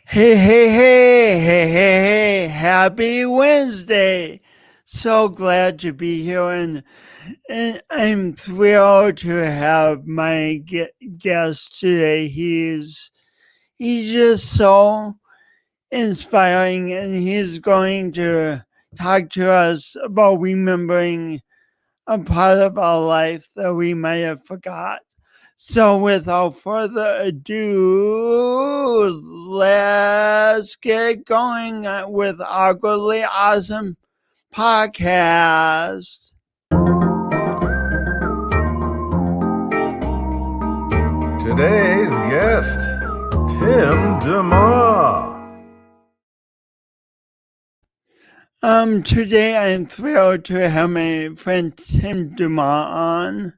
Hey, happy Wednesday. So glad to be here, and I'm thrilled to have my guest today. He's just so inspiring, and he's going to talk to us about remembering a part of our life that we might have forgot. So, without further ado, let's get going with Awkwardly Awesome Podcast. Today's guest, Tim Dumas. Today I'm thrilled to have my friend Tim Dumas on.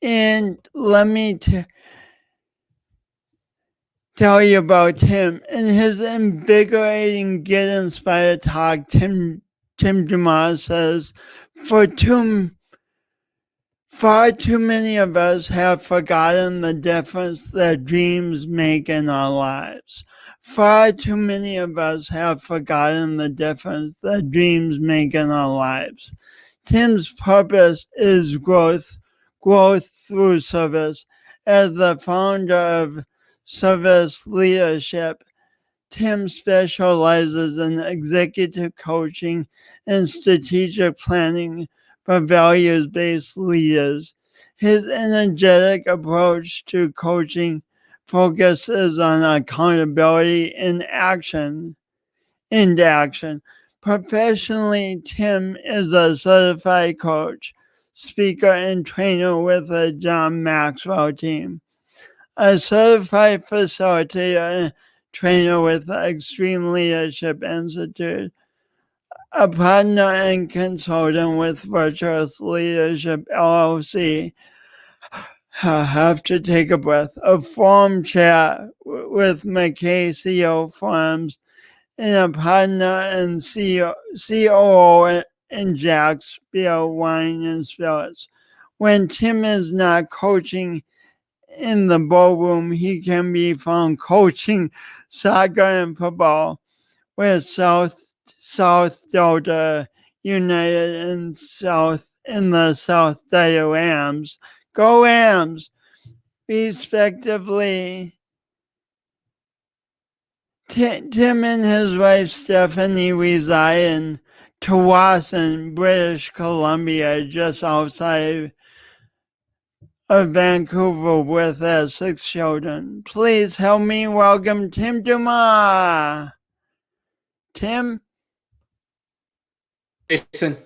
And let me tell you about Tim. In his invigorating Get Inspired talk, Tim Dumas says, far too many of us have forgotten the difference that dreams make in our lives. Far too many of us have forgotten the difference that dreams make in our lives. Tim's purpose is growth through service. As the founder of Servus Leadership, Tim specializes in executive coaching and strategic planning for values-based leaders. His energetic approach to coaching focuses on accountability and action. Professionally, Tim is a certified coach, speaker, and trainer with the John Maxwell team. A certified facilitator and trainer with the Extreme Leadership Institute, a partner and consultant with Virtuous Leadership LLC. I have to take a breath. A forum chat with MacKay CEO Forums, and a partner and COO in Jack's Beer, Wine, and Spirits. When Tim is not coaching in the ballroom, he can be found coaching soccer and football with South Delta United and the South Delta Rams. Go Rams! Respectively. Tim and his wife Stephanie reside in Tsawwassen, British Columbia, just outside of Vancouver, with their 6 children. Please help me welcome Tim Dumas. Tim? Jason.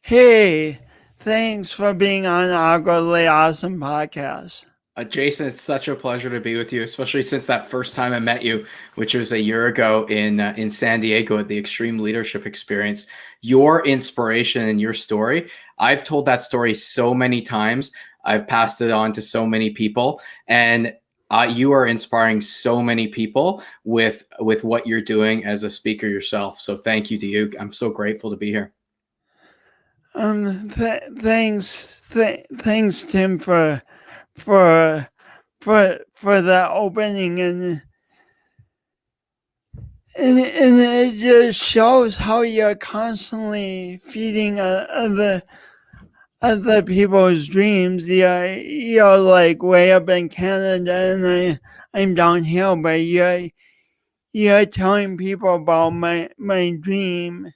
Hey, thanks for being on Awkwardly Awesome Podcast. Jason, it's such a pleasure to be with you, especially since that first time I met you, which was a year ago in San Diego at the Extreme Leadership Experience. Your inspiration and your story, I've told that story so many times. I've passed it on to so many people, and you are inspiring so many people with what you're doing as a speaker yourself. So thank you to you. I'm so grateful to be here. Thanks, Tim, for that opening, and it just shows how you're constantly feeding other people's dreams. You're like way up in Canada, and I'm down here, but you're telling people about my dream.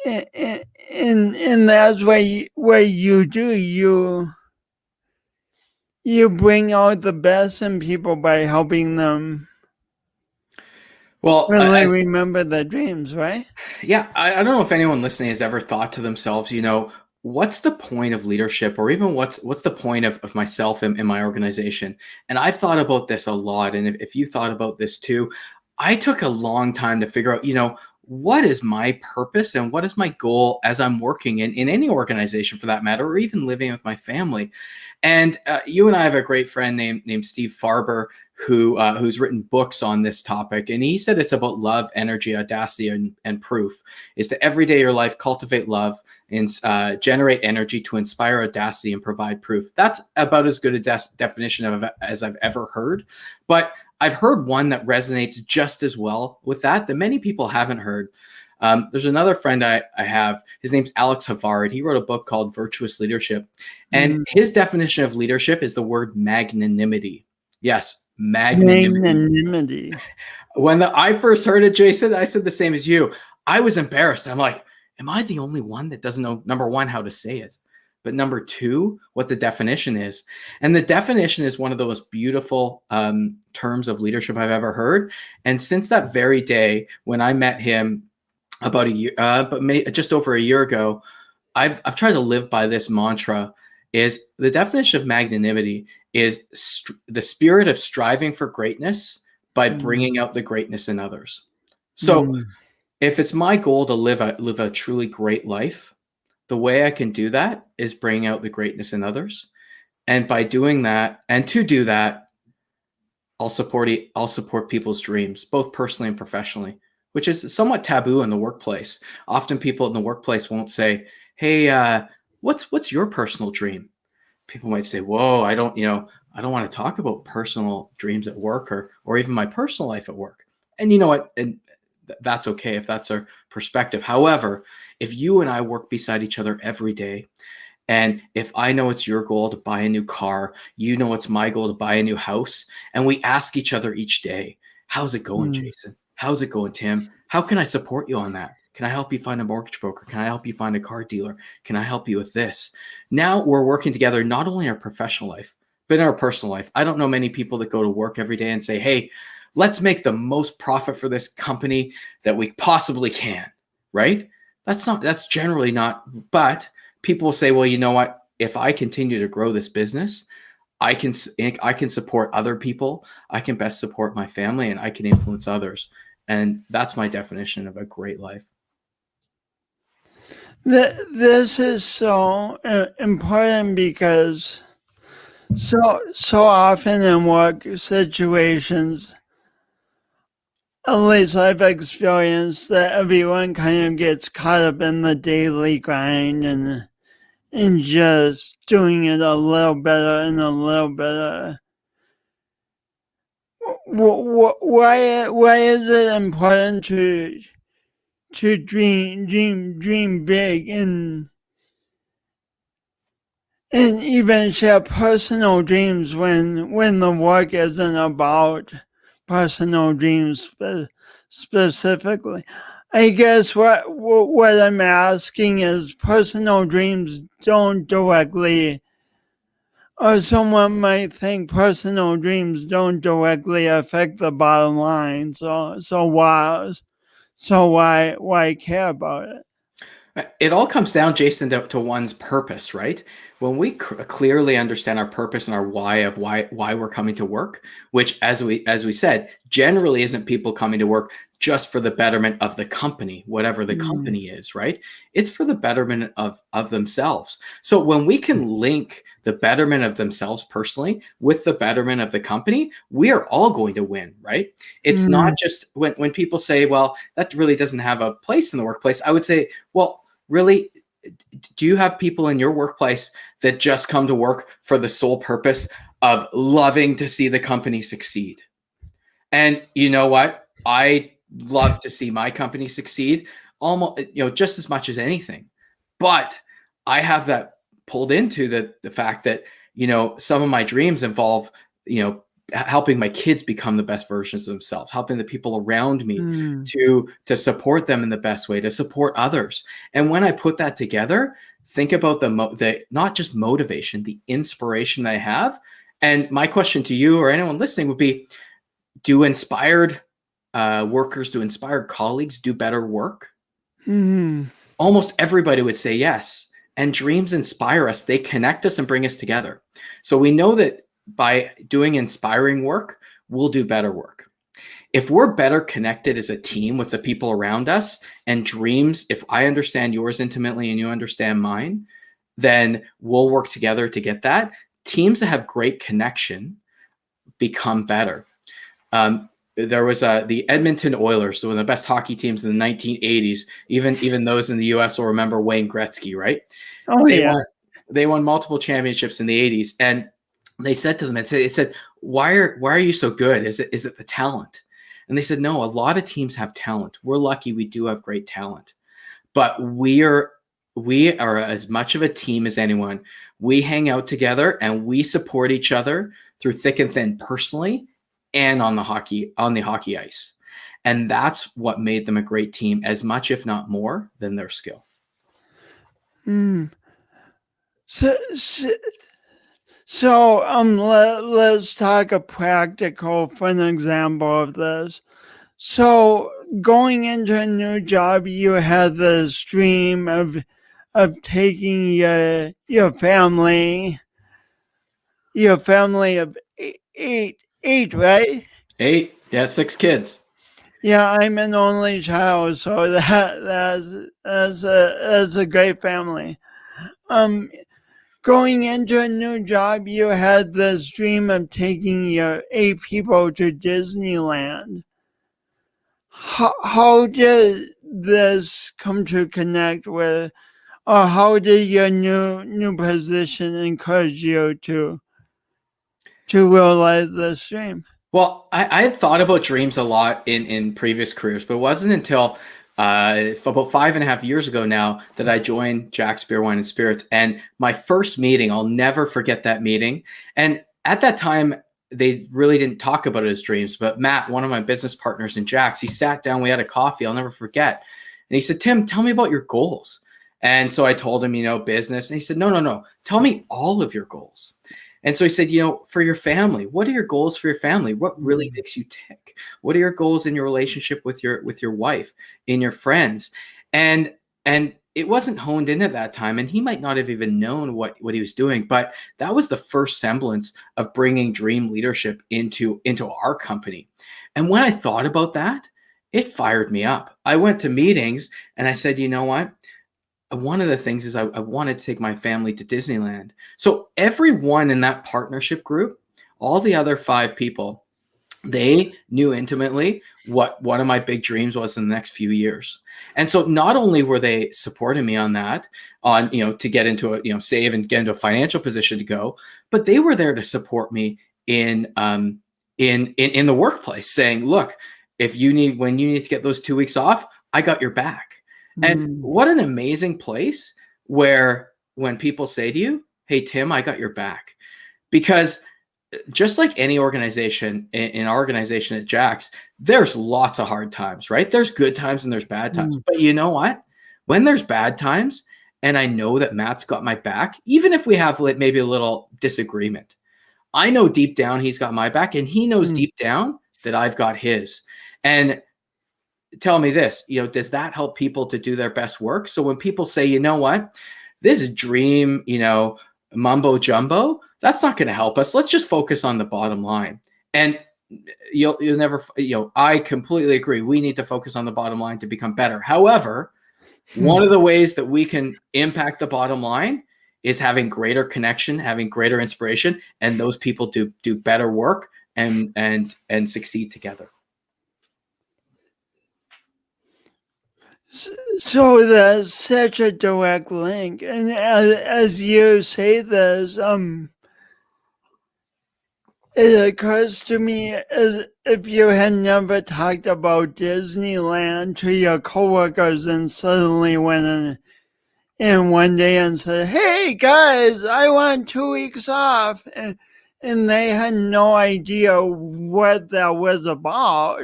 And that's what you do. You bring out the best in people by helping them really remember their dreams, right? Yeah, I don't know if anyone listening has ever thought to themselves, what's the point of leadership, or even what's the point of myself in my organization? And I thought about this a lot. And if you thought about this too, I took a long time to figure out, what is my purpose and what is my goal as I'm working in any organization for that matter, or even living with my family. And you and I have a great friend named Steve Farber who's written books on this topic. And he said it's about love, energy, audacity, and proof. Is to every day of your life, cultivate love and generate energy to inspire audacity and provide proof. That's about as good a definition as I've ever heard. But I've heard one that resonates just as well with that many people haven't heard. There's another friend I have. His name's Alex Havard. He wrote a book called Virtuous Leadership. And his definition of leadership is the word magnanimity. Yes, magnanimity. When I first heard it, Jason, I said the same as you. I was embarrassed. I'm like, am I the only one that doesn't know, number one, how to say it? But number two, what the definition is. And the definition is one of the most beautiful terms of leadership I've ever heard. And since that very day when I met him about a year, just over a year ago, I've tried to live by this mantra. Is the definition of magnanimity is the spirit of striving for greatness by bringing out the greatness in others. So if it's my goal to live a truly great life, the way I can do that is bring out the greatness in others. And by doing that, and to do that, I'll support people's dreams, both personally and professionally, which is somewhat taboo in the workplace. Often people in the workplace won't say, hey, what's your personal dream? People might say, whoa, I don't want to talk about personal dreams at work or even my personal life at work. And you know what? And that's okay if that's our perspective. However, if you and I work beside each other every day, and if I know it's your goal to buy a new car, you know it's my goal to buy a new house, and we ask each other each day, how's it going, Jason? How's it going, Tim? How can I support you on that? Can I help you find a mortgage broker? Can I help you find a car dealer? Can I help you with this? Now we're working together, not only in our professional life, but in our personal life. I don't know many people that go to work every day and say, hey, let's make the most profit for this company that we possibly can, right? That's generally not, but people will say, well, you know what? If I continue to grow this business, I can support other people. I can best support my family, and I can influence others. And that's my definition of a great life. This is so important because so often in work situations, at least I've experienced that everyone kind of gets caught up in the daily grind and just doing it a little better and a little better. Why is it important to dream big and even share personal dreams when the work isn't about personal dreams specifically? I guess what I'm asking is personal dreams don't directly, or someone might think personal dreams don't directly affect the bottom line. So why care about it? It all comes down, Jason, to one's purpose, right? When we clearly understand our purpose and our why of why we're coming to work, which as we said, generally isn't people coming to work just for the betterment of the company, whatever the company is, right? It's for the betterment of themselves. So when we can link the betterment of themselves personally with the betterment of the company, we are all going to win, right? It's not just when people say, well, that really doesn't have a place in the workplace. I would say, well, really, do you have people in your workplace that just come to work for the sole purpose of loving to see the company succeed? And you know what? I love to see my company succeed almost, just as much as anything. But I have that pulled into the fact that, some of my dreams involve, helping my kids become the best versions of themselves, helping the people around me to support them in the best way, to support others. And when I put that together, think about the not just motivation, the inspiration that I have. And my question to you or anyone listening would be, do inspired workers, do inspired colleagues do better work? Almost everybody would say yes. And dreams inspire us. They connect us and bring us together. So we know that by doing inspiring work, we'll do better work. If we're better connected as a team with the people around us, and dreams, if I understand yours intimately and you understand mine, then we'll work together to get that. Teams that have great connection become better. There was the Edmonton Oilers, one of the best hockey teams in the 1980s. Even those in the U.S. will remember Wayne Gretzky, right? Oh, They won multiple championships in the 80s, and they said to them, they said, why are you so good? Is it the talent? And they said, no, a lot of teams have talent. We're lucky we do have great talent. But we are as much of a team as anyone. We hang out together and we support each other through thick and thin, personally and on the hockey ice. And that's what made them a great team, as much, if not more, than their skill. So let's talk a practical, fun example of this. So going into a new job, you had this dream of taking your family of eight, right? 8, yeah, 6 kids. Yeah, I'm an only child, so that's a great family. Going into a new job, you had this dream of taking your 8 people to Disneyland. How did this come to connect with, or how did your new position encourage you to realize this dream? Well, I had thought about dreams a lot in previous careers, but it wasn't until about 5.5 years ago now that I joined Jack's Beer, Wine, and Spirits. And my first meeting, I'll never forget that meeting. And at that time, they really didn't talk about it as dreams. But Matt, one of my business partners in Jack's, he sat down, we had a coffee, I'll never forget. And he said, Tim, tell me about your goals. And so I told him, business. And he said, no, tell me all of your goals. And so he said, for your family, what are your goals for your family? What really makes you tick? What are your goals in your relationship with your wife, in your friends? And it wasn't honed in at that time. And he might not have even known what he was doing, but that was the first semblance of bringing dream leadership into our company. And when I thought about that, it fired me up. I went to meetings and I said, you know what? One of the things is I wanted to take my family to Disneyland. So everyone in that partnership group, all the other 5 people, they knew intimately what one of my big dreams was in the next few years. And so not only were they supporting me on that, to get into a, save and get into a financial position to go, but they were there to support me in the workplace, saying, look, when you need to get those 2 weeks off, I got your back. And what an amazing place where when people say to you, hey, Tim, I got your back. Because just like any organization, in our organization at Jack's, there's lots of hard times, right? There's good times and there's bad times. But you know what? When there's bad times, and I know that Matt's got my back, even if we have maybe a little disagreement, I know deep down he's got my back, and he knows deep down that I've got his. And tell me this, does that help people to do their best work? So when people say, you know what, this dream, mumbo jumbo, that's not going to help us. Let's just focus on the bottom line. And you'll never, I completely agree. We need to focus on the bottom line to become better. However, one of the ways that we can impact the bottom line is having greater connection, having greater inspiration, and those people do better work and succeed together. So that's such a direct link. And as you say this, it occurs to me as if you had never talked about Disneyland to your coworkers and suddenly went in one day and said, hey guys, I want 2 weeks off. And they had no idea what that was about.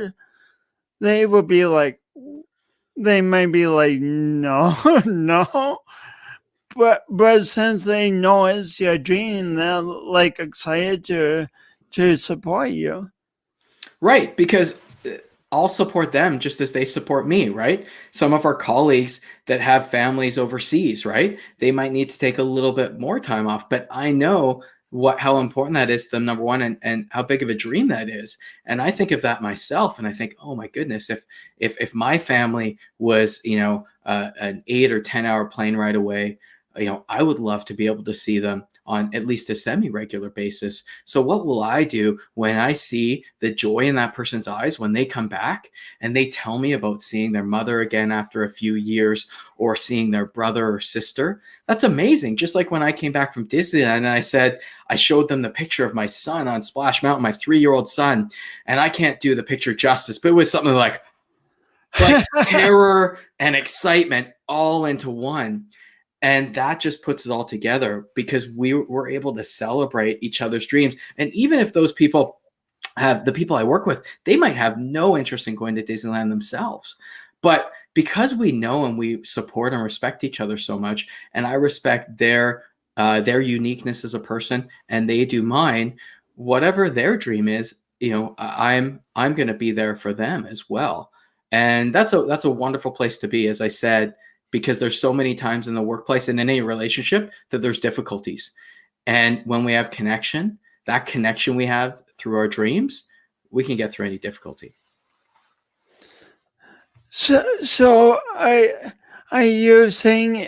They would be like, they might be like, no. But since they know it's your dream, they're like excited to support you. Right, because I'll support them just as they support me, right? Some of our colleagues that have families overseas, right? They might need to take a little bit more time off, but I know how important that is to them, number one, and how big of a dream that is. And I think of that myself, and I think, oh my goodness, if my family was, an 8 or 10 hour plane ride away, I would love to be able to see them on at least a semi-regular basis. So what will I do when I see the joy in that person's eyes when they come back and they tell me about seeing their mother again after a few years, or seeing their brother or sister? That's amazing. Just like when I came back from Disneyland and I showed them the picture of my son on Splash Mountain, my 3-year-old son, and I can't do the picture justice, but it was something like terror and excitement all into one. And that just puts it all together, because we were able to celebrate each other's dreams. And even if those people the people I work with, they might have no interest in going to Disneyland themselves. But because we know and we support and respect each other so much, and I respect their uniqueness as a person, and they do mine, whatever their dream is, I'm going to be there for them as well. And that's a wonderful place to be, as I said, because there's so many times in the workplace and in any relationship that there's difficulties. And when we have connection, that connection we have through our dreams, we can get through any difficulty. So are you saying,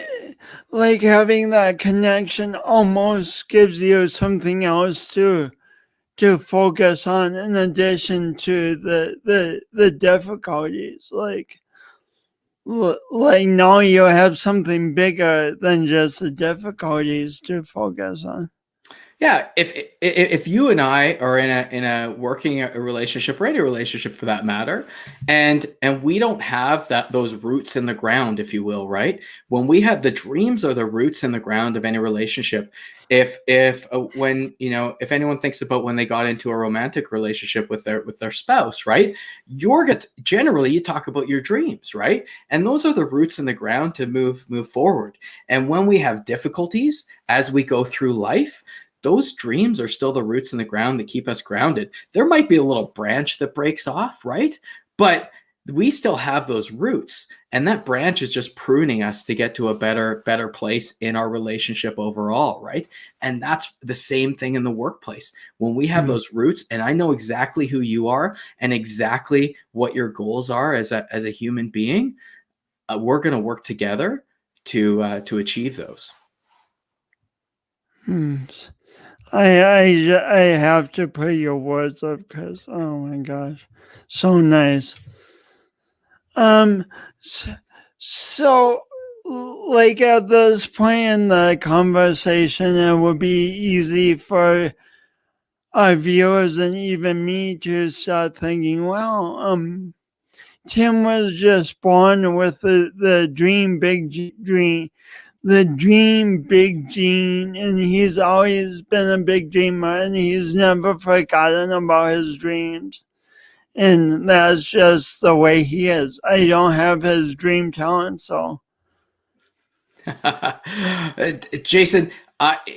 like, having that connection almost gives you something else to focus on in addition to the difficulties? Like now you have something bigger than just the difficulties to focus on. Yeah, if you and I are in a working relationship, or any relationship for that matter, and we don't have those roots in the ground, if you will, right? When we have the dreams are the roots in the ground of any relationship. If anyone thinks about when they got into a romantic relationship with their spouse, right? Generally you talk about your dreams, right? And those are the roots in the ground to move forward. And when we have difficulties as we go through life, those dreams are still the roots in the ground that keep us grounded. There might be a little branch that breaks off, right? But we still have those roots, and that branch is just pruning us to get to a better place in our relationship overall, right? And that's the same thing in the workplace. When we have those roots, and I know exactly who you are and exactly what your goals are as a human being, we're going to work together to achieve those. I have to put your words up because, oh my gosh, so nice. So like at this point in the conversation, it would be easy for our viewers and even me to start thinking, well, Tim was just born with the dream big dream. The dream big gene, and he's always been a big dreamer, and he's never forgotten about his dreams. And that's just the way he is. I don't have his dream talent, so. Jason,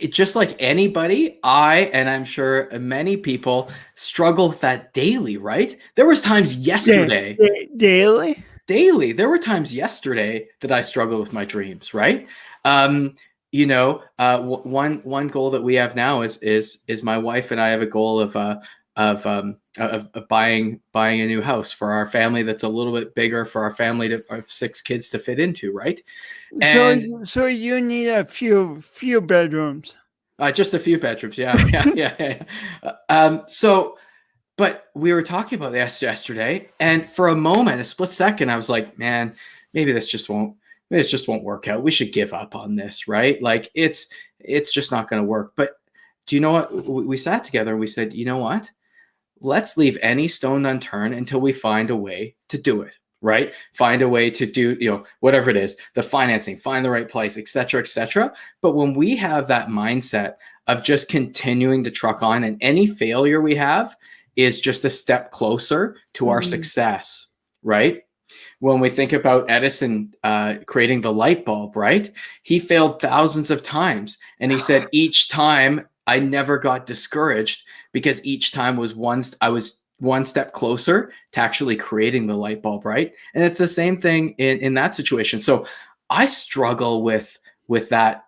just like anybody, and I'm sure many people struggle with that daily, right? There was times yesterday. Daily. There were times yesterday that I struggled with my dreams, right? One goal that we have now is my wife and I have a goal of buying a new house for our family that's a little bit bigger for our family of 6 kids to fit into, right? And so you need a few bedrooms. Just a few bedrooms, yeah. But we were talking about this yesterday, and for a moment, a split second, I was like, man, maybe this just won't work out. We should give up on this, right? Like it's just not going to work. But do you know what? We sat together and we said, you know what? Let's leave any stone unturned until we find a way to do it, right? Find a way to do, whatever it is, the financing, find the right place, et cetera, et cetera. But when we have that mindset of just continuing to truck on, and any failure we have is just a step closer to our success, right? When we think about Edison creating the light bulb, right? He failed thousands of times. And he said, each time I never got discouraged, because each time I was one step closer to actually creating the light bulb, right? And it's the same thing in that situation. So I struggle with that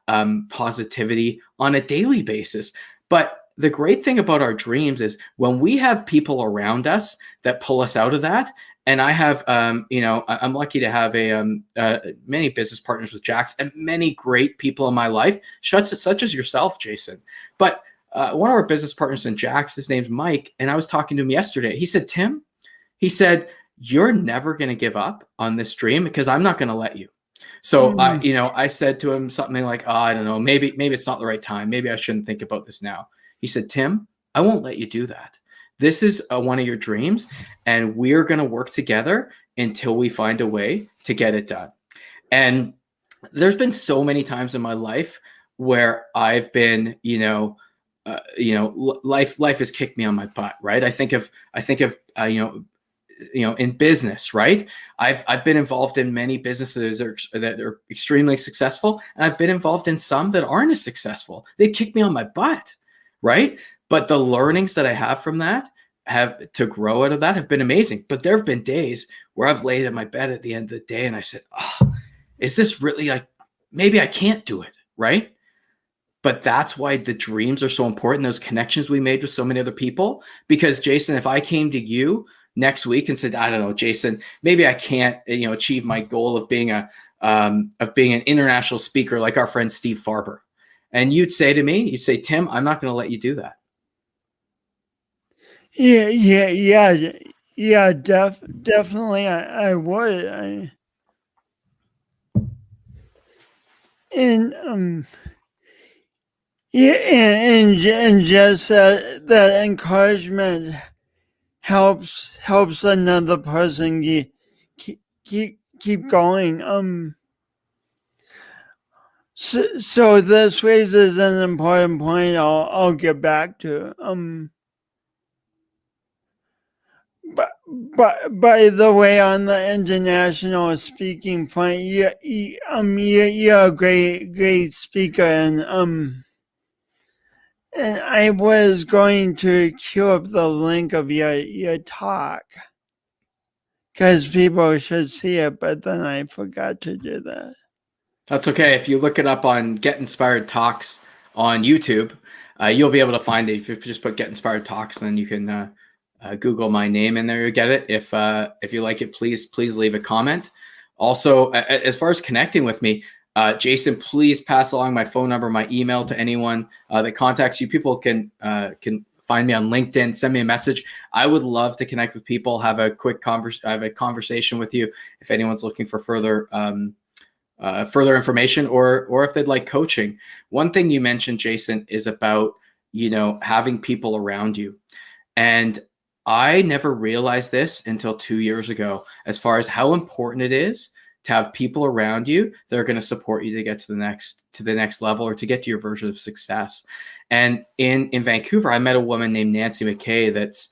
positivity on a daily basis. But the great thing about our dreams is when we have people around us that pull us out of that, And I have, I'm lucky to have many business partners with Jax and many great people in my life, such as yourself, Jason. But one of our business partners in Jax, his name's Mike, and I was talking to him yesterday. He said, Tim, he said, you're never going to give up on this dream because I'm not going to let you. So I said to him something like, oh, I don't know, maybe it's not the right time. Maybe I shouldn't think about this now. He said, Tim, I won't let you do that. This is one of your dreams, and we're going to work together until we find a way to get it done. And there's been so many times in my life where I've been, life has kicked me on my butt, right? I think of in business, right? I've been involved in many businesses that are extremely successful, and I've been involved in some that aren't as successful. They kick me on my butt, right? But the learnings that I have from that have to grow out of that have been amazing. But there have been days where I've laid in my bed at the end of the day and I said, oh, is this really like, maybe I can't do it, right? But that's why the dreams are so important, those connections we made with so many other people. Because Jason, if I came to you next week and said, I don't know, Jason, maybe I can't, achieve my goal of being an international speaker like our friend Steve Farber. And you'd say to me, Tim, I'm not going to let you do that. Yeah, definitely I would. And just that encouragement helps another person keep going. So this raises an important point I'll get back to. But by the way, on the international speaking front, you're a great speaker, and I was going to queue up the link of your talk because people should see it, but then I forgot to do that. That's okay. If you look it up on Get Inspired Talks on YouTube, you'll be able to find it. If you just put Get Inspired Talks, then you can Google my name in there. You get it. If you like it, please leave a comment. Also, as far as connecting with me, Jason, please pass along my phone number, my email to anyone that contacts you. People can find me on LinkedIn, send me a message. I would love to connect with people, have a quick conversation with you if anyone's looking for further information or if they'd like coaching. One thing you mentioned, Jason, is about having people around you, and I never realized this until 2 years ago, as far as how important it is to have people around you that are going to support you to get to the next level or to get to your version of success. And in Vancouver, I met a woman named Nancy MacKay that's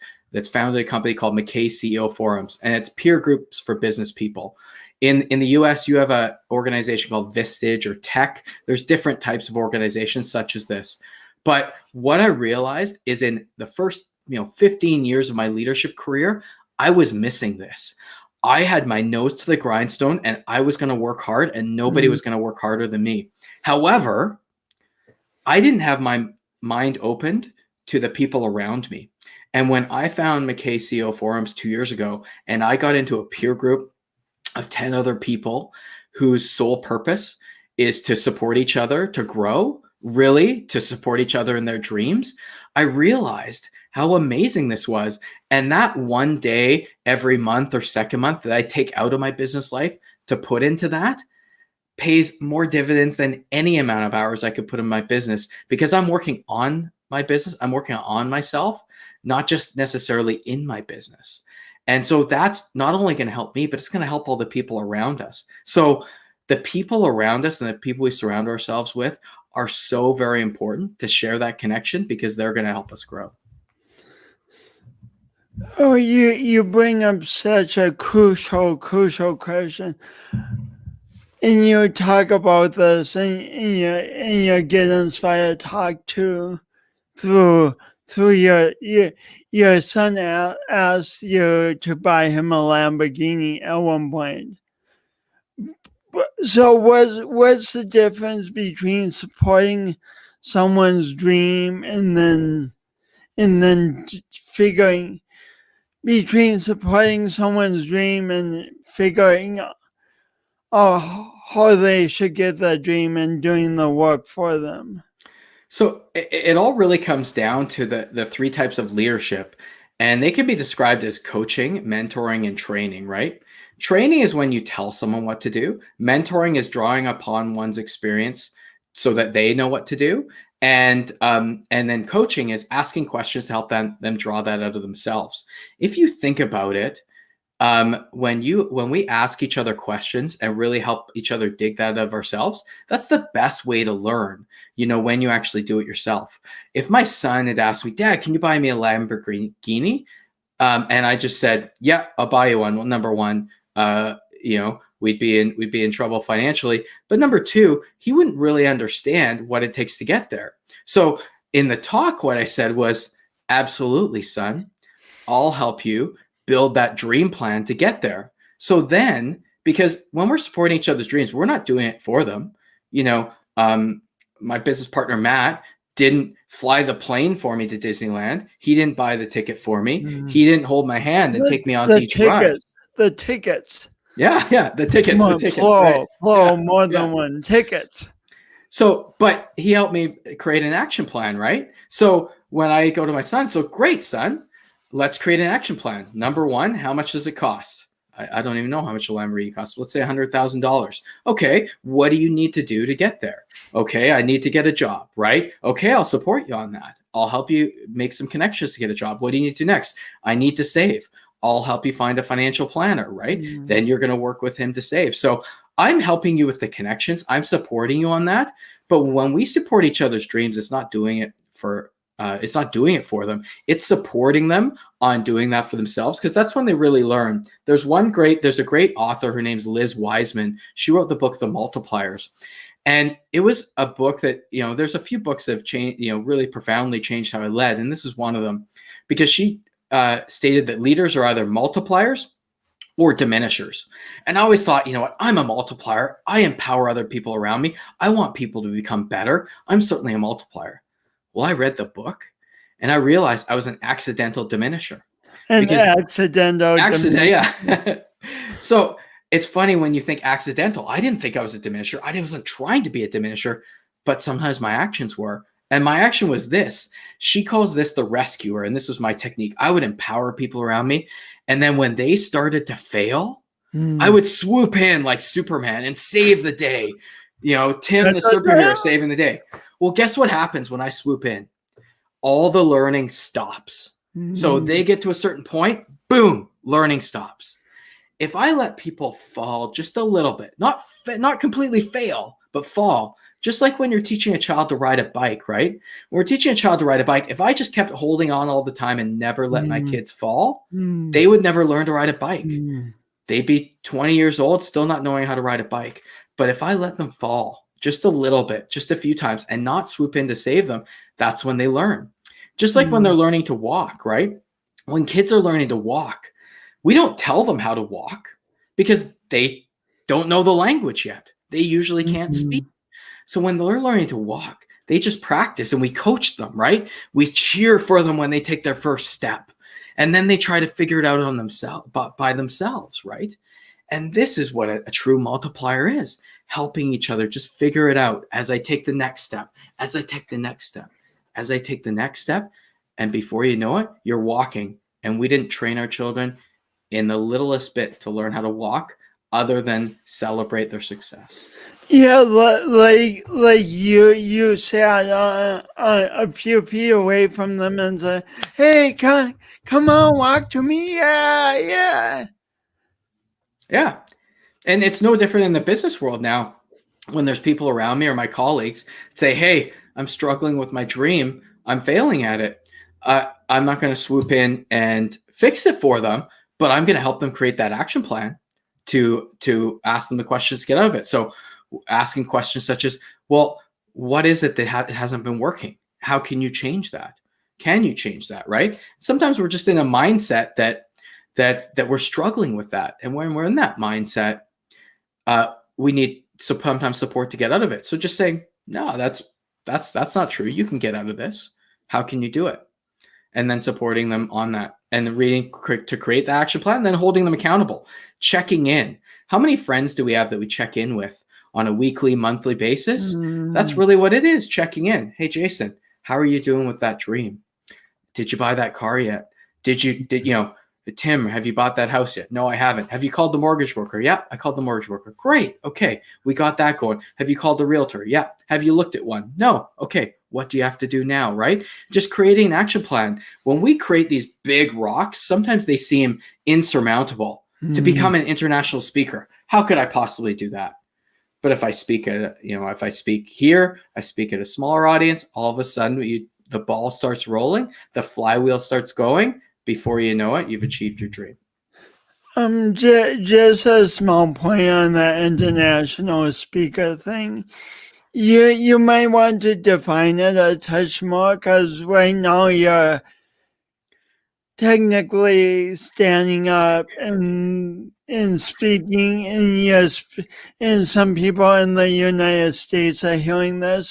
founded a company called MacKay CEO Forums, and it's peer groups for business people. In the US, you have an organization called Vistage or Tech. There's different types of organizations such as this. But what I realized is in the first 15 years of my leadership career, I was missing this. I had my nose to the grindstone and I was going to work hard, and nobody was going to work harder than me. However, I didn't have my mind opened to the people around me. And when I found MacKay CEO Forums 2 years ago, and I got into a peer group of 10 other people whose sole purpose is to support each other, to grow, really to support each other in their dreams, I realized how amazing this was. And that one day every month or second month that I take out of my business life to put into that pays more dividends than any amount of hours I could put in my business, because I'm working on my business. I'm working on myself, not just necessarily in my business. And so that's not only going to help me, but it's going to help all the people around us. So the people around us and the people we surround ourselves with are so very important to share that connection, because they're going to help us grow. Oh, you bring up such a crucial question. And you talk about this in your Get Inspired talk too, through your son asked you to buy him a Lamborghini at one point. So what's the difference between supporting someone's dream and then figuring between supporting someone's dream and figuring out how they should get that dream and doing the work for them? So it all really comes down to the three types of leadership, and they can be described as coaching, mentoring, and training, right? Training is when you tell someone what to do. Mentoring is drawing upon one's experience so that they know what to do. And then coaching is asking questions to help them draw that out of themselves. If you think about it, when we ask each other questions and really help each other dig that out of ourselves, that's the best way to learn, when you actually do it yourself. If my son had asked me, Dad, can you buy me a Lamborghini? And I just said, yeah, I'll buy you one. Well, number one, we'd be in trouble financially. But number two, he wouldn't really understand what it takes to get there. So in the talk, what I said was, absolutely, son, I'll help you build that dream plan to get there. So then, because when we're supporting each other's dreams, we're not doing it for them. My business partner, Matt, didn't fly the plane for me to Disneyland. He didn't buy the ticket for me. He didn't hold my hand and take me on each ride. The tickets. Yeah, the tickets. Plural, more than one, tickets. So, but he helped me create an action plan, right? So when I go to my son, so great, son, let's create an action plan. Number one, how much does it cost? I don't even know how much a Lamborghini costs. Let's say $100,000. Okay, what do you need to do to get there? Okay, I need to get a job, right? Okay, I'll support you on that. I'll help you make some connections to get a job. What do you need to do next? I need to save. I'll help you find a financial planner, right? Then you're going to work with him to save. So I'm helping you with the connections. I'm supporting you on that. But when we support each other's dreams, it's not doing it for them. It's supporting them on doing that for themselves, because that's when they really learn. There's a great author. Her name's Liz Wiseman. She wrote the book, The Multipliers. And it was a book that, there's a few books that have changed, really profoundly changed how I led. And this is one of them, because she stated that leaders are either multipliers or diminishers. And I always thought, I'm a multiplier. I empower other people around me. I want people to become better. I'm certainly a multiplier. Well, I read the book and I realized I was an accidental diminisher. Yeah. So it's funny when you think accidental. I didn't think I was a diminisher. I wasn't trying to be a diminisher, but sometimes my actions were. And my action was this. She calls this the rescuer. And this was my technique. I would empower people around me. And then when they started to fail, I would swoop in like Superman and save the day. Tim, the superhero, saving the day. Well, guess what happens when I swoop in? All the learning stops. So they get to a certain point, boom, learning stops. If I let people fall just a little bit, not completely fail, but fall, just like when you're teaching a child to ride a bike, right? When we're teaching a child to ride a bike, if I just kept holding on all the time and never let my kids fall, they would never learn to ride a bike. They'd be 20 years old, still not knowing how to ride a bike. But if I let them fall just a little bit, just a few times, and not swoop in to save them, that's when they learn. Just like when they're learning to walk, right? When kids are learning to walk, we don't tell them how to walk because they don't know the language yet. They usually can't speak. So when they're learning to walk, they just practice and we coach them, right? We cheer for them when they take their first step. And then they try to figure it out on themselves, by themselves, right? And this is what a true multiplier is, helping each other just figure it out as I take the next step, as I take the next step, as I take the next step. And before you know it, you're walking. And we didn't train our children in the littlest bit to learn how to walk other than celebrate their success. Yeah, like you sat a few feet away from them and said, "Hey, come on, walk to me." Yeah. And it's no different in the business world now. When there's people around me or my colleagues say, "Hey, I'm struggling with my dream. I'm failing at it." I'm not going to swoop in and fix it for them, but I'm going to help them create that action plan to ask them the questions to get out of it. So asking questions such as, well, what is it that hasn't been working? How can you change that? Can you change that, right? Sometimes we're just in a mindset that we're struggling with that. And when we're in that mindset, we need sometimes support to get out of it. So just saying, no, that's not true. You can get out of this. How can you do it? and then supporting them on that, and reading to create the action plan, and then holding them accountable, checking in. How many friends do we have that we check in with on a weekly, monthly basis? That's really what it is, checking in. Hey, Jason, how are you doing with that dream? Did you buy that car yet? Tim, have you bought that house yet? No, I haven't. Have you called the mortgage broker? Yeah, I called the mortgage broker. Great. Okay, we got that going. Have you called the realtor? Yeah. Have you looked at one? No. Okay, what do you have to do now, right? Just creating an action plan. When we create these big rocks, sometimes they seem insurmountable. To become an international speaker, how could I possibly do that? But if I speak if I speak here, I speak at a smaller audience, all of a sudden the ball starts rolling, the flywheel starts going. Before you know it, you've achieved your dream. Just a small point on that international speaker thing. You might want to define it a touch more, because right now you're technically standing up and speaking, and some people in the United States are hearing this.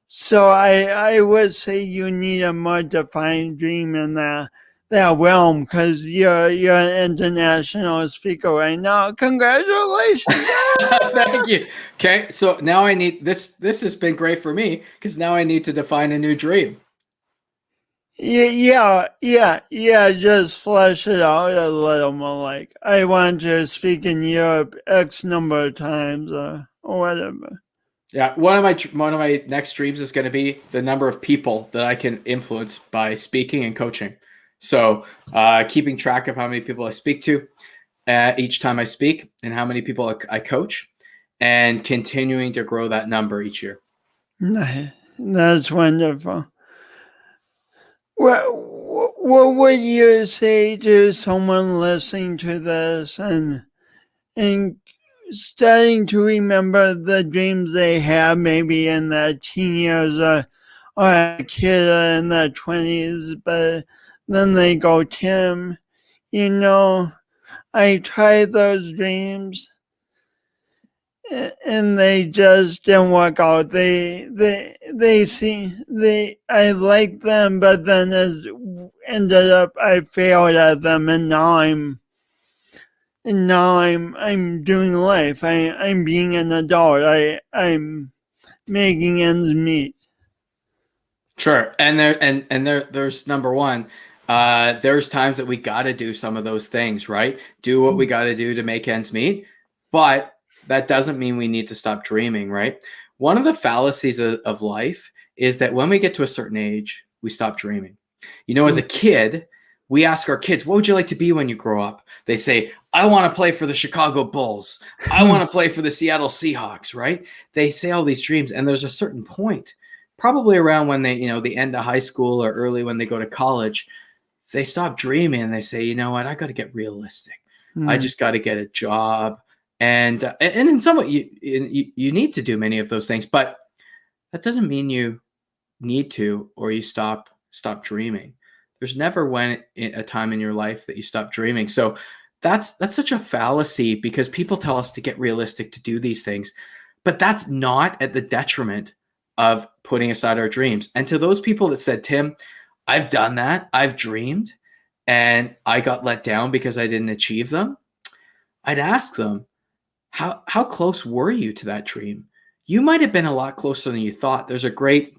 So I would say you need a more defined dream in that realm, because you're an international speaker right now. Congratulations. Thank you. Okay, so now I need this has been great for me, because now I need to define a new dream. Yeah, just flesh it out a little more. Like, I want to speak in Europe X number of times, or whatever. Yeah, one of my next dreams is going to be the number of people that I can influence by speaking and coaching. So keeping track of how many people I speak to each time I speak, and how many people I coach, and continuing to grow that number each year. That's wonderful. What would you say to someone listening to this and starting to remember the dreams they have, maybe in their teen years, or a kid in their 20s, but then they go, Tim, I tried those dreams and they just didn't work out. I liked them, but then it ended up I failed at them, and now I'm doing life. I'm being an adult. I'm making ends meet. Sure, and there's number one. There's times that we got to do some of those things, right? Do what we got to do to make ends meet, but that doesn't mean we need to stop dreaming, right? One of the fallacies of life is that when we get to a certain age, we stop dreaming. As a kid, we ask our kids, what would you like to be when you grow up? They say, I want to play for the Chicago Bulls. I want to play for the Seattle Seahawks, right? They say all these dreams, and there's a certain point, probably around when they, the end of high school or early when they go to college, they stop dreaming and they say, you know what, I got to get realistic. I just got to get a job. And in some way, you need to do many of those things, but that doesn't mean you need to, or you stop dreaming. There's never a time in your life that you stop dreaming. So that's such a fallacy, because people tell us to get realistic, to do these things, but that's not at the detriment of putting aside our dreams. And to those people that said, Tim, I've done that, I've dreamed, and I got let down because I didn't achieve them, I'd ask them, how close were you to that dream? You might have been a lot closer than you thought. There's a great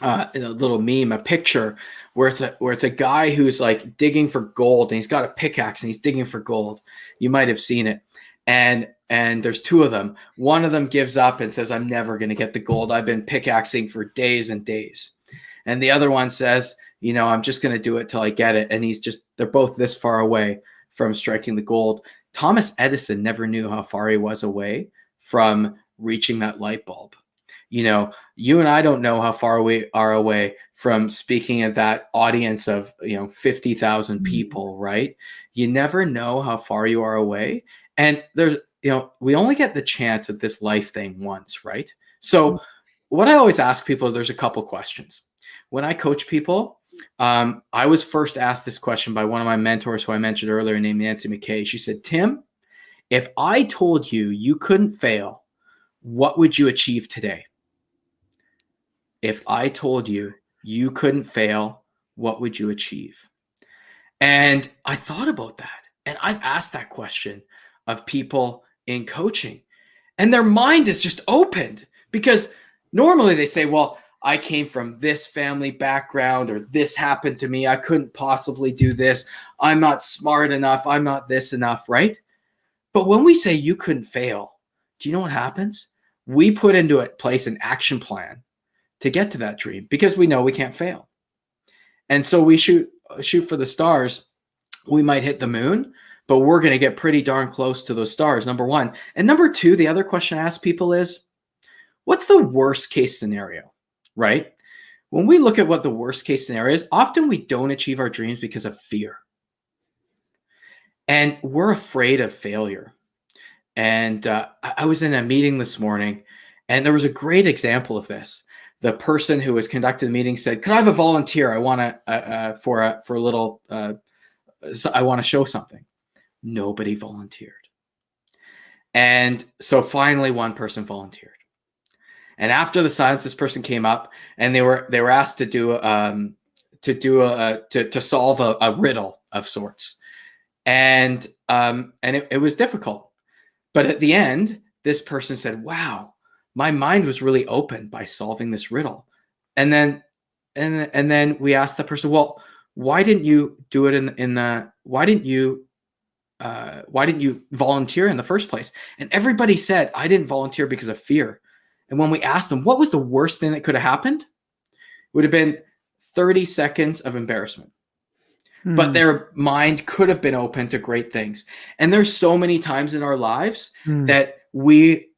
little meme, a picture where it's a guy who's like digging for gold, and he's got a pickaxe and he's digging for gold. You might have seen it. And there's two of them. One of them gives up and says, I'm never going to get the gold. I've been pickaxing for days and days. And the other one says, I'm just going to do it till I get it. And they're both this far away from striking the gold. Thomas Edison never knew how far he was away from reaching that light bulb. You and I don't know how far we are away from speaking at that audience of, 50,000 people, right? You never know how far you are away. And there's, we only get the chance at this life thing once, right? So what I always ask people is there's a couple questions. When I coach people, I was first asked this question by one of my mentors who I mentioned earlier, named Nancy MacKay. She said, Tim, if I told you you couldn't fail, what would you achieve today? If I told you you couldn't fail, what would you achieve? And I thought about that. And I've asked that question of people in coaching, and their mind is just opened, because normally they say, well, I came from this family background, or this happened to me. I couldn't possibly do this. I'm not smart enough. I'm not this enough, right? But when we say you couldn't fail, do you know what happens? We put into place an action plan to get to that dream, because we know we can't fail. And so we shoot for the stars. We might hit the moon, but we're going to get pretty darn close to those stars, number one. And number two, the other question I ask people is, what's the worst case scenario, right? When we look at what the worst case scenario is, often we don't achieve our dreams because of fear. And we're afraid of failure. And I was in a meeting this morning, and there was a great example of this. The person who was conducting the meeting said, "Could I have a volunteer? I want to for a little. I want to show something." Nobody volunteered, and so finally, one person volunteered. And after the silence, this person came up, and they were asked to solve a riddle of sorts, and it was difficult. But at the end, this person said, "Wow, my mind was really opened by solving this riddle." And then we asked the person, "Well, why didn't you do it why didn't you volunteer in the first place?" And everybody said, "I didn't volunteer because of fear." And when we asked them, what was the worst thing that could have happened? It would have been 30 seconds of embarrassment. But their mind could have been open to great things. And there's so many times in our lives that we,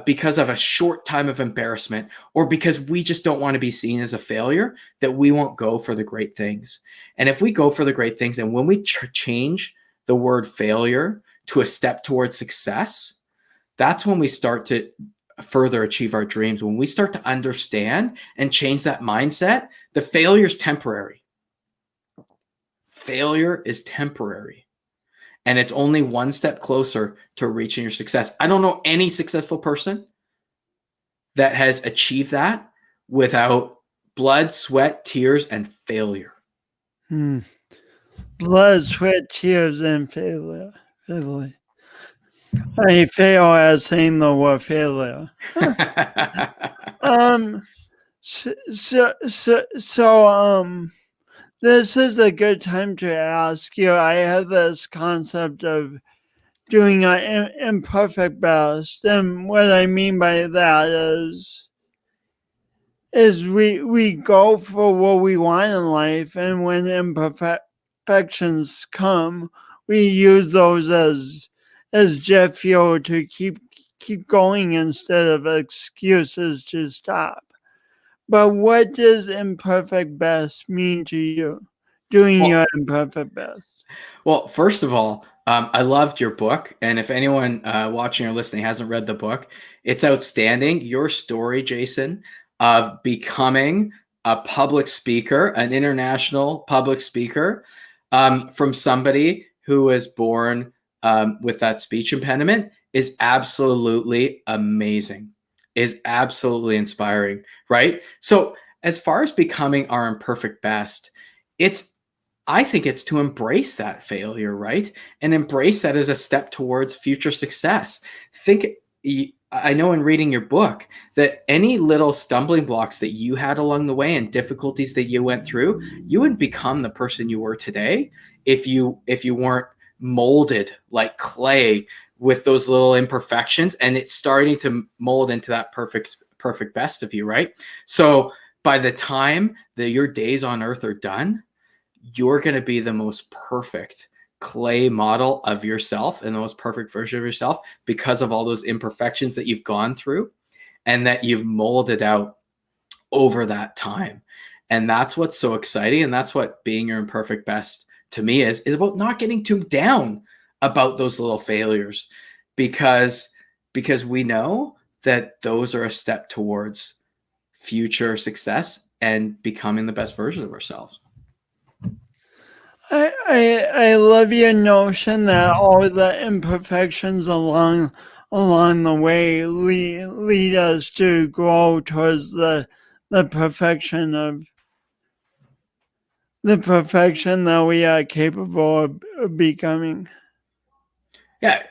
because of a short time of embarrassment, or because we just don't want to be seen as a failure, that we won't go for the great things. And if we go for the great things, and when we change the word failure to a step towards success, that's when we start to further achieve our dreams. When we start to understand and change that mindset, the failure is temporary. Failure is temporary, and it's only one step closer to reaching your success. I don't know any successful person that has achieved that without blood, sweat, tears, and failure. Blood, sweat, tears, and failure. I fail at saying the word failure. This is a good time to ask you. I have this concept of doing an imperfect best, and what I mean by that is we go for what we want in life, and when imperfections come, we use those as jet fuel to keep going instead of excuses to stop. But what does imperfect best mean to you, doing your imperfect best? Well, first of all, I loved your book. And if anyone watching or listening hasn't read the book, it's outstanding. Your story, Jason, of becoming a public speaker, an international public speaker, from somebody who was born with that speech impediment, is absolutely amazing. Is absolutely inspiring, right? So as far as becoming our imperfect best, I think it's to embrace that failure, right? And embrace that as a step towards future success. I know in reading your book that any little stumbling blocks that you had along the way and difficulties that you went through, you wouldn't become the person you were today if you weren't molded like clay with those little imperfections, and it's starting to mold into that perfect best of you, right? So by the time that your days on earth are done, you're going to be the most perfect clay model of yourself and the most perfect version of yourself, because of all those imperfections that you've gone through and that you've molded out over that time. And that's what's so exciting. And that's what being your imperfect best to me is about not getting too down about those little failures, because we know that those are a step towards future success and becoming the best version of ourselves. I love your notion that all the imperfections along the way lead us to grow towards the perfection the perfection that we are capable of becoming. Yeah.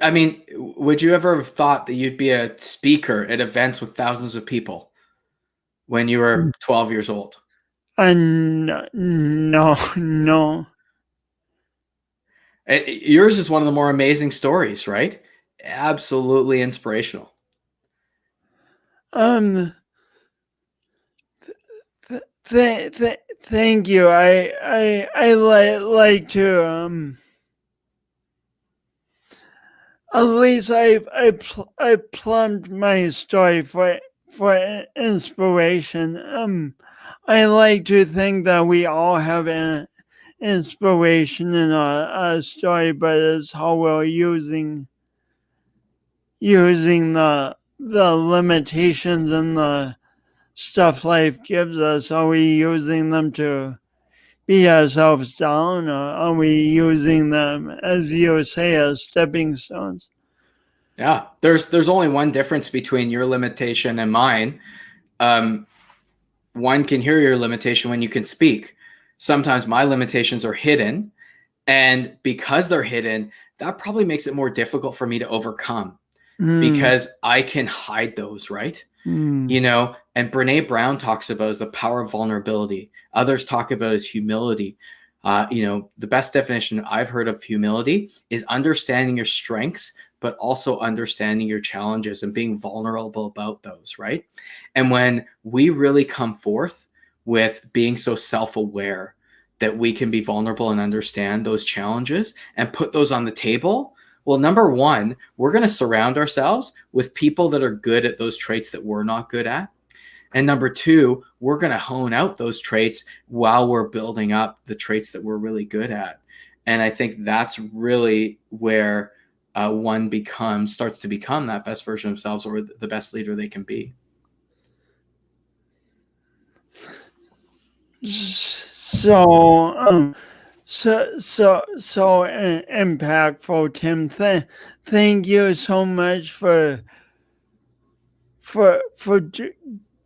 I mean, would you ever have thought that you'd be a speaker at events with thousands of people when you were 12 years old? No, no. Yours is one of the more amazing stories, right? Absolutely inspirational. Thank you. I like to at least I plumbed my story for inspiration. I like to think that we all have an inspiration in our story, but it's how we're using the limitations and the stuff life gives us. Are we using them to beat ourselves down, or are we using them, as you say, as stepping stones? Yeah, there's only one difference between your limitation and mine. One can hear your limitation when you can speak. Sometimes my limitations are hidden, and because they're hidden, that probably makes it more difficult for me to overcome because I can hide those, right? You know, and Brene Brown talks about is the power of vulnerability. Others talk about as humility. You know, the best definition I've heard of humility is understanding your strengths, but also understanding your challenges and being vulnerable about those, right? And when we really come forth with being so self-aware that we can be vulnerable and understand those challenges and put those on the table, well, number one, we're going to surround ourselves with people that are good at those traits that we're not good at. And number two, we're going to hone out those traits while we're building up the traits that we're really good at. And I think that's really where one starts to become that best version of themselves, or the best leader they can be. So impactful, Tim. Thank you so much for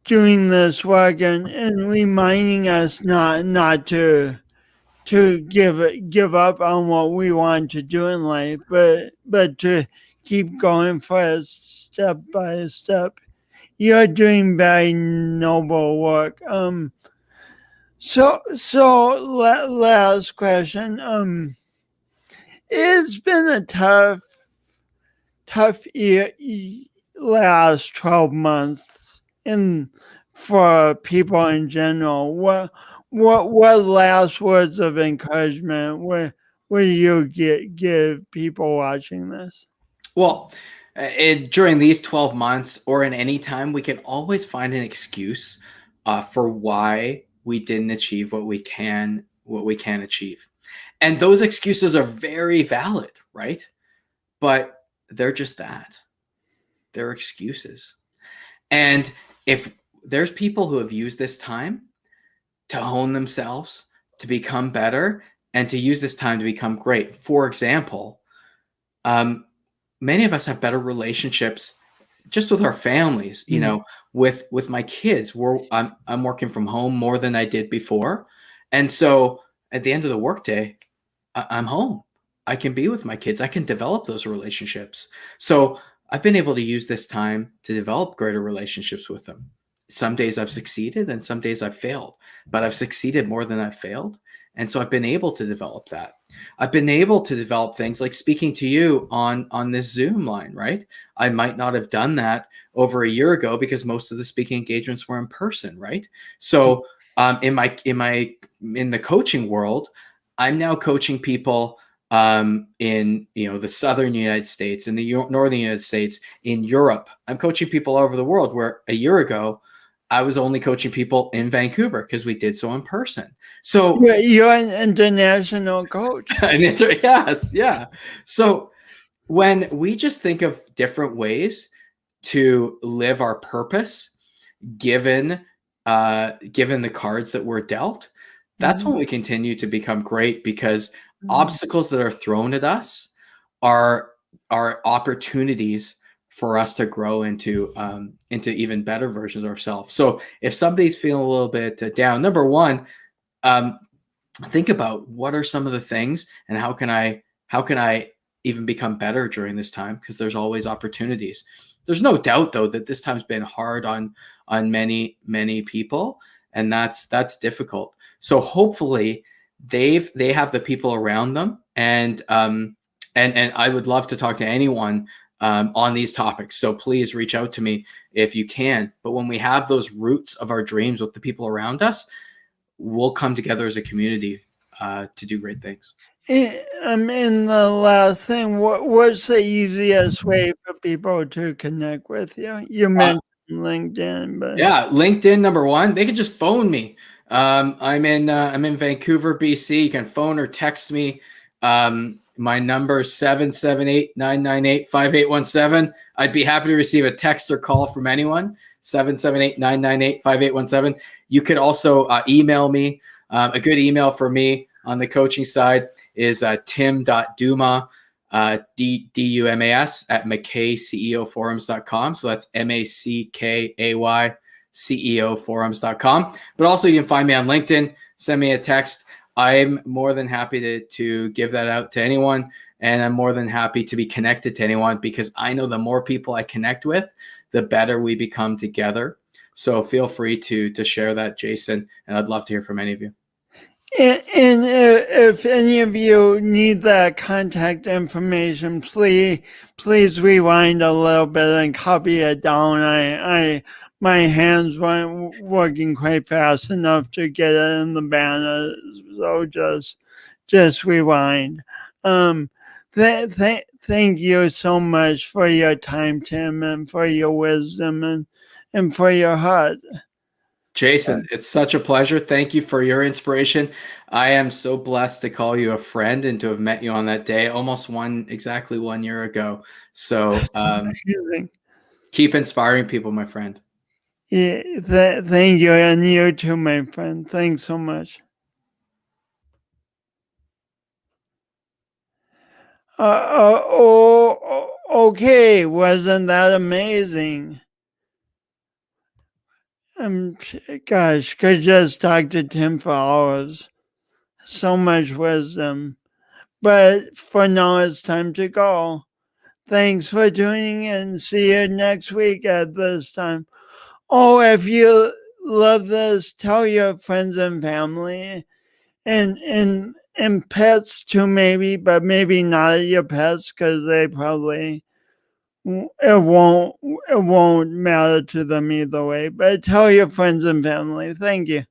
doing this work and reminding us not to give up on what we want to do in life, but to keep going for us step by step. You're doing very noble work. So last question. It's been a tough year, last 12 months for people in general. What last words of encouragement will you give people watching this? Well, during these 12 months or in any time, we can always find an excuse for why we didn't achieve what we can achieve. And those excuses are very valid, right? But they're just that. They're excuses. And if there's people who have used this time to hone themselves, to become better, and to use this time to become great. For example, many of us have better relationships just with our families, you know, with my kids. I'm working from home more than I did before. And so at the end of the workday, I'm home. I can be with my kids. I can develop those relationships. So I've been able to use this time to develop greater relationships with them. Some days I've succeeded and some days I've failed, but I've succeeded more than I've failed. And so I've been able to develop that. I've been able to develop things like speaking to you on this Zoom line, right? I might not have done that over a year ago because most of the speaking engagements were in person, right? So in the coaching world, I'm now coaching people in the southern United States, in the northern United States, in Europe. I'm coaching people all over the world, where a year ago I was only coaching people in Vancouver because we did so in person. So you're an international coach. Yes, yeah. So when we just think of different ways to live our purpose, given the cards that we're dealt, that's when we continue to become great, because obstacles that are thrown at us are opportunities for us to grow into even better versions of ourselves. So if somebody's feeling a little bit down, number one, think about what are some of the things and how can I even become better during this time, because there's always opportunities. There's no doubt though that this time's been hard on many people, and that's difficult. So hopefully they have the people around them, and I would love to talk to anyone on these topics. So please reach out to me if you can. But when we have those roots of our dreams with the people around us, we'll come together as a community to do great things. And the last thing, what's the easiest way for people to connect with you? You mentioned LinkedIn, but yeah, LinkedIn, number one. They can just phone me. I'm in Vancouver, BC. You can phone or text me. My number is 778-998-5817. I'd be happy to receive a text or call from anyone. 778-998-5817. You could also email me. A good email for me on the coaching side is tim.dumas, D-U-M-A-S, at MacKayCEOforums.com. So that's MACKAY CEOforums.com. But also you can find me on LinkedIn, send me a text. I'm more than happy to give that out to anyone. And I'm more than happy to be connected to anyone, because I know the more people I connect with, the better we become together. So feel free to share that, Jason, and I'd love to hear from any of you. And if any of you need that contact information, please rewind a little bit and copy it down. My hands weren't working quite fast enough to get it in the banner, so just rewind. Thank you so much for your time, Tim, and for your wisdom and for your heart. Jason, it's such a pleasure. Thank you for your inspiration. I am so blessed to call you a friend and to have met you on that day, exactly 1 year ago. So keep inspiring people, my friend. Yeah, thank you, and you too, my friend. Thanks so much. Okay, wasn't that amazing? Gosh, could just talk to Tim for hours. So much wisdom. But for now, it's time to go. Thanks for tuning in. See you next week at this time. Oh, if you love this, tell your friends and family, and pets too, maybe, but maybe not your pets, because they probably it won't matter to them either way. But tell your friends and family. Thank you.